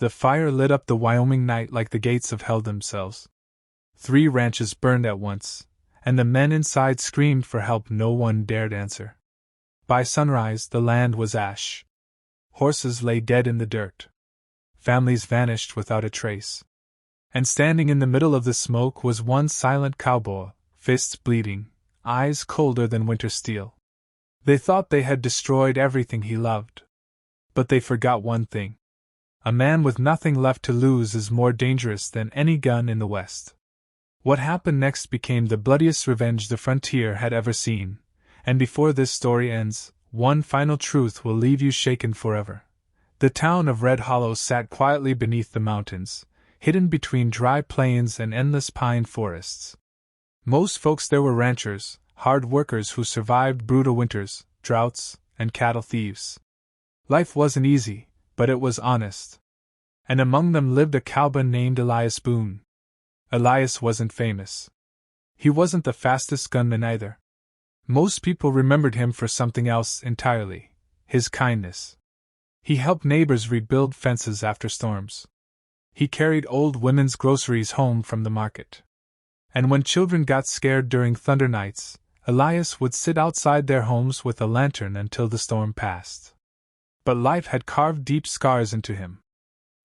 The fire lit up the Wyoming night like the gates of hell themselves. 3 ranches burned at once, and the men inside screamed for help no one dared answer. By sunrise, the land was ash. Horses lay dead in the dirt. Families vanished without a trace. And standing in the middle of the smoke was one silent cowboy, fists bleeding, eyes colder than winter steel. They thought they had destroyed everything he loved. But they forgot one thing. A man with nothing left to lose is more dangerous than any gun in the West. What happened next became the bloodiest revenge the frontier had ever seen, and before this story ends, one final truth will leave you shaken forever. The town of Red Hollow sat quietly beneath the mountains, hidden between dry plains and endless pine forests. Most folks there were ranchers, hard workers who survived brutal winters, droughts, and cattle thieves. Life wasn't easy, but it was honest. And among them lived a cowboy named Elias Boone. Elias wasn't famous. He wasn't the fastest gunman either. Most people remembered him for something else entirely: his kindness. He helped neighbors rebuild fences after storms. He carried old women's groceries home from the market. And when children got scared during thunder nights, Elias would sit outside their homes with a lantern until the storm passed. But life had carved deep scars into him.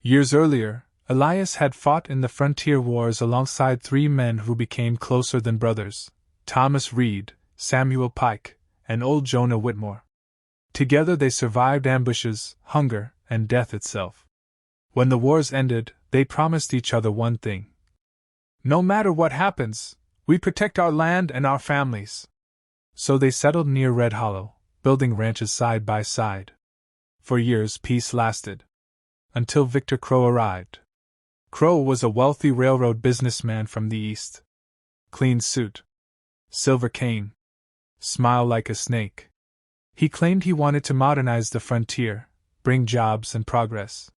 Years earlier, Elias had fought in the frontier wars alongside 3 men who became closer than brothers: Thomas Reed, Samuel Pike, and old Jonah Whitmore. Together they survived ambushes, hunger, and death itself. When the wars ended, they promised each other one thing: no matter what happens, we protect our land and our families. So they settled near Red Hollow, building ranches side by side. For years peace lasted. Until Victor Crow arrived. Crow was a wealthy railroad businessman from the east. Clean suit. Silver cane. Smile like a snake. He claimed he wanted to modernize the frontier, bring jobs and progress.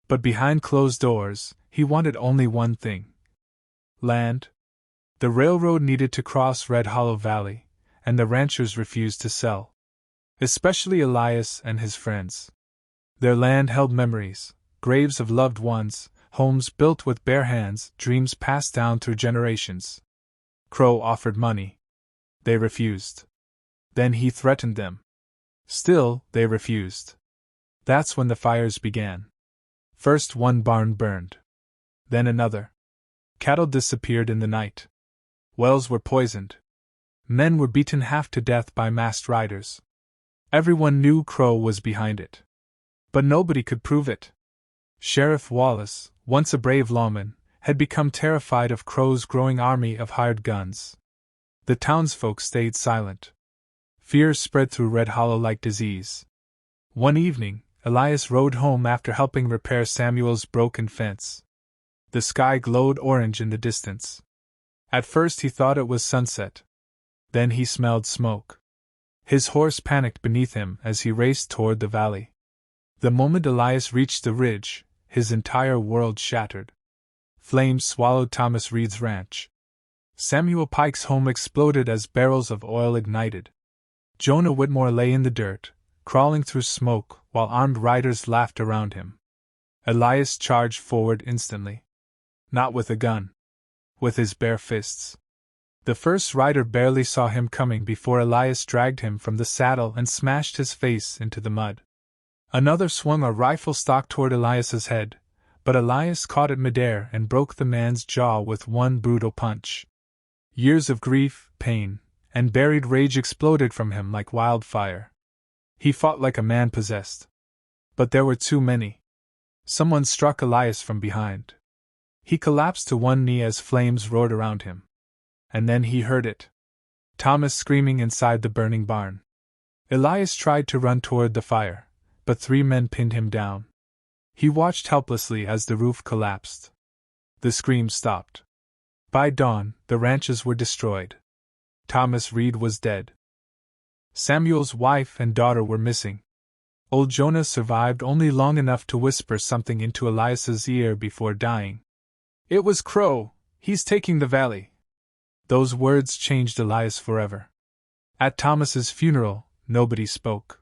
But behind closed doors, he wanted only one thing: land. The railroad needed to cross Red Hollow Valley, and the ranchers refused to sell. Especially Elias and his friends. Their land held memories, graves of loved ones, homes built with bare hands, dreams passed down through generations. Crow offered money. They refused. Then he threatened them. Still, they refused. That's when the fires began. First one barn burned. Then another. Cattle disappeared in the night. Wells were poisoned. Men were beaten half to death by masked riders. Everyone knew Crow was behind it. But nobody could prove it. Sheriff Wallace, once a brave lawman, had become terrified of Crow's growing army of hired guns. The townsfolk stayed silent. Fear spread through Red Hollow like disease. One evening, Elias rode home after helping repair Samuel's broken fence. The sky glowed orange in the distance. At first he thought it was sunset. Then he smelled smoke. His horse panicked beneath him as he raced toward the valley. The moment Elias reached the ridge, his entire world shattered. Flames swallowed Thomas Reed's ranch. Samuel Pike's home exploded as barrels of oil ignited. Jonah Whitmore lay in the dirt, crawling through smoke, while armed riders laughed around him. Elias charged forward instantly. Not with a gun. With his bare fists. The first rider barely saw him coming before Elias dragged him from the saddle and smashed his face into the mud. Another swung a rifle stock toward Elias's head, but Elias caught it midair and broke the man's jaw with one brutal punch. Years of grief, pain, and buried rage exploded from him like wildfire. He fought like a man possessed. But there were too many. Someone struck Elias from behind. He collapsed to one knee as flames roared around him. And then he heard it. Thomas screaming inside the burning barn. Elias tried to run toward the fire, but 3 men pinned him down. He watched helplessly as the roof collapsed. The screams stopped. By dawn, the ranches were destroyed. Thomas Reed was dead. Samuel's wife and daughter were missing. Old Jonah survived only long enough to whisper something into Elias's ear before dying. "It was Crow. He's taking the valley." Those words changed Elias forever. At Thomas's funeral, nobody spoke.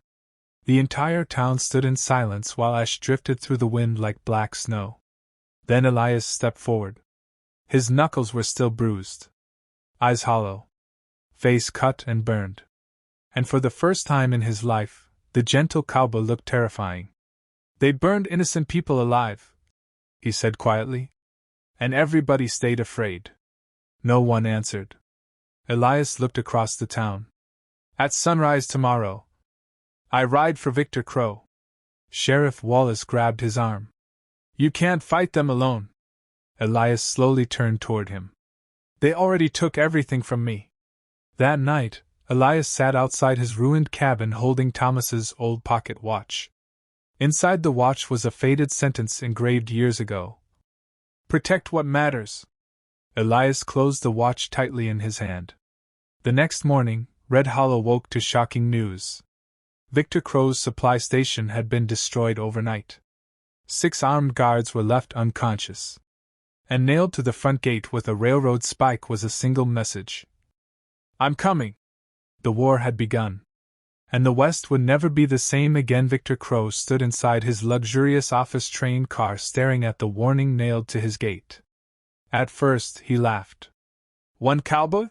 The entire town stood in silence while ash drifted through the wind like black snow. Then Elias stepped forward. His knuckles were still bruised, eyes hollow, face cut and burned. And for the first time in his life, the gentle cowboy looked terrifying. "They burned innocent people alive," he said quietly. "And everybody stayed afraid." No one answered. Elias looked across the town. "At sunrise tomorrow, I ride for Victor Crow." Sheriff Wallace grabbed his arm. "You can't fight them alone." Elias slowly turned toward him. "They already took everything from me." That night, Elias sat outside his ruined cabin holding Thomas's old pocket watch. Inside the watch was a faded sentence engraved years ago. "Protect what matters." Elias closed the watch tightly in his hand. The next morning, Red Hollow woke to shocking news. Victor Crow's supply station had been destroyed overnight. 6 armed guards were left unconscious. And nailed to the front gate with a railroad spike was a single message: "I'm coming." The war had begun. And the West would never be the same again. Victor Crow stood inside his luxurious office train car staring at the warning nailed to his gate. At first, he laughed. "One cowboy?"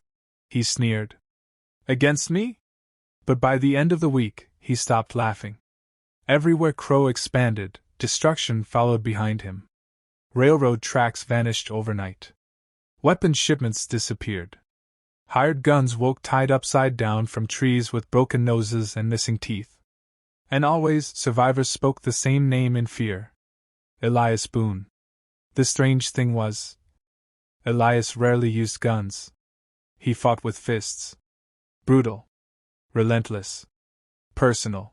he sneered. "Against me?" But by the end of the week, he stopped laughing. Everywhere Crow expanded, destruction followed behind him. Railroad tracks vanished overnight. Weapon shipments disappeared. Hired guns woke tied upside down from trees with broken noses and missing teeth. And always, survivors spoke the same name in fear: Elias Boone. The strange thing was, Elias rarely used guns. He fought with fists. Brutal. Relentless. Personal.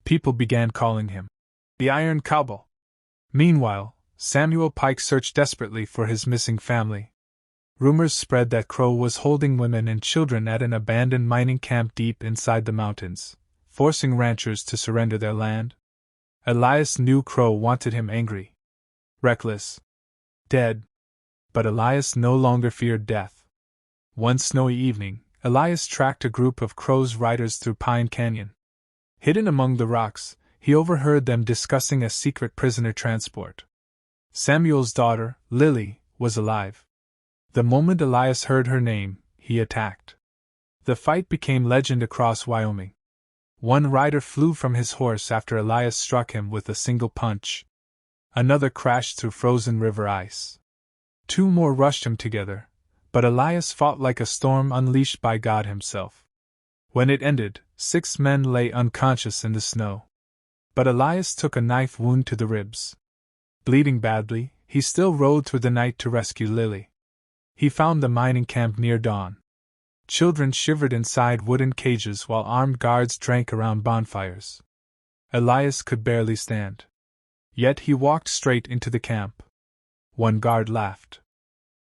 People began calling him the Iron Cowboy. Meanwhile, Samuel Pike searched desperately for his missing family. Rumors spread that Crow was holding women and children at an abandoned mining camp deep inside the mountains, forcing ranchers to surrender their land. Elias knew Crow wanted him angry, reckless, dead. But Elias no longer feared death. One snowy evening, Elias tracked a group of Crow's riders through Pine Canyon. Hidden among the rocks, he overheard them discussing a secret prisoner transport. Samuel's daughter, Lily, was alive. The moment Elias heard her name, he attacked. The fight became legend across Wyoming. One rider flew from his horse after Elias struck him with a single punch. Another crashed through frozen river ice. 2 more rushed him together, but Elias fought like a storm unleashed by God himself. When it ended, 6 men lay unconscious in the snow. But Elias took a knife wound to the ribs. Bleeding badly, he still rode through the night to rescue Lily. He found the mining camp near dawn. Children shivered inside wooden cages while armed guards drank around bonfires. Elias could barely stand. Yet he walked straight into the camp. One guard laughed.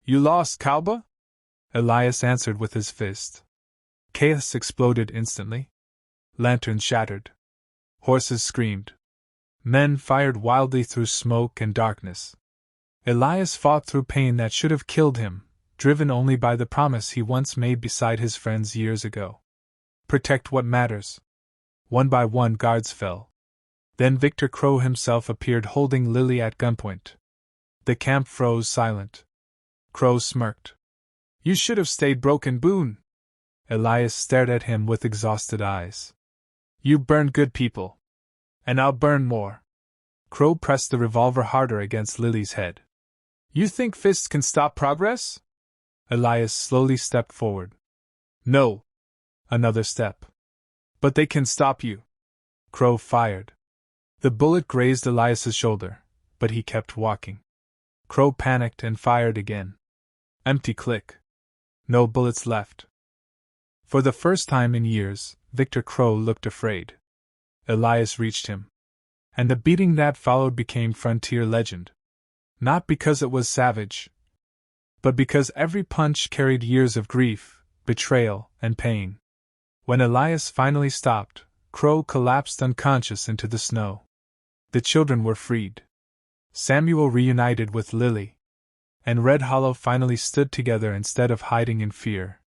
"You lost, cowboy?" Elias answered with his fist. Chaos exploded instantly. Lanterns shattered. Horses screamed. Men fired wildly through smoke and darkness. Elias fought through pain that should have killed him, driven only by the promise he once made beside his friends years ago. Protect what matters. One by one guards fell. Then Victor Crow himself appeared holding Lily at gunpoint. The camp froze silent. Crow smirked. "You should have stayed, Broken Boone." Elias stared at him with exhausted eyes. "You burned good people. And I'll burn more." Crow pressed the revolver harder against Lily's head. "You think fists can stop progress?" Elias slowly stepped forward. "No." Another step. "But they can stop you." Crow fired. The bullet grazed Elias's shoulder, but he kept walking. Crow panicked and fired again. Empty click. No bullets left. For the first time in years, Victor Crow looked afraid. Elias reached him. And the beating that followed became frontier legend. Not because it was savage, but because every punch carried years of grief, betrayal, and pain. When Elias finally stopped, Crow collapsed unconscious into the snow. The children were freed. Samuel reunited with Lily. And Red Hollow finally stood together instead of hiding in fear.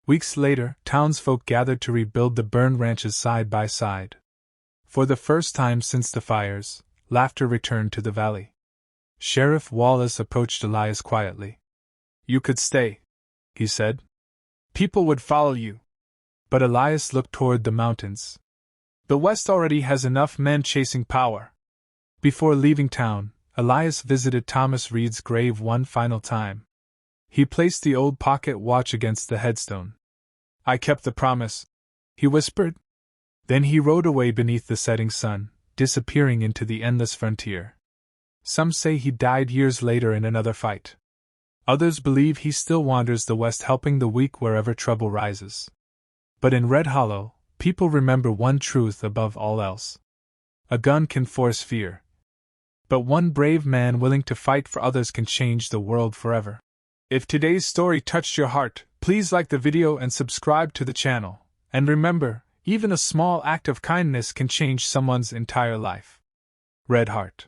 Weeks later, townsfolk gathered to rebuild the burned ranches side by side. For the first time since the fires, laughter returned to the valley. Sheriff Wallace approached Elias quietly. "You could stay," he said. "People would follow you." But Elias looked toward the mountains. "The West already has enough men chasing power." Before leaving town, Elias visited Thomas Reed's grave one final time. He placed the old pocket watch against the headstone. "I kept the promise," he whispered. Then he rode away beneath the setting sun, disappearing into the endless frontier. Some say he died years later in another fight. Others believe he still wanders the West, helping the weak wherever trouble rises. But in Red Hollow, people remember one truth above all else. A gun can force fear, but one brave man willing to fight for others can change the world forever. If today's story touched your heart, please like the video and subscribe to the channel. And remember, even a small act of kindness can change someone's entire life. Red Heart.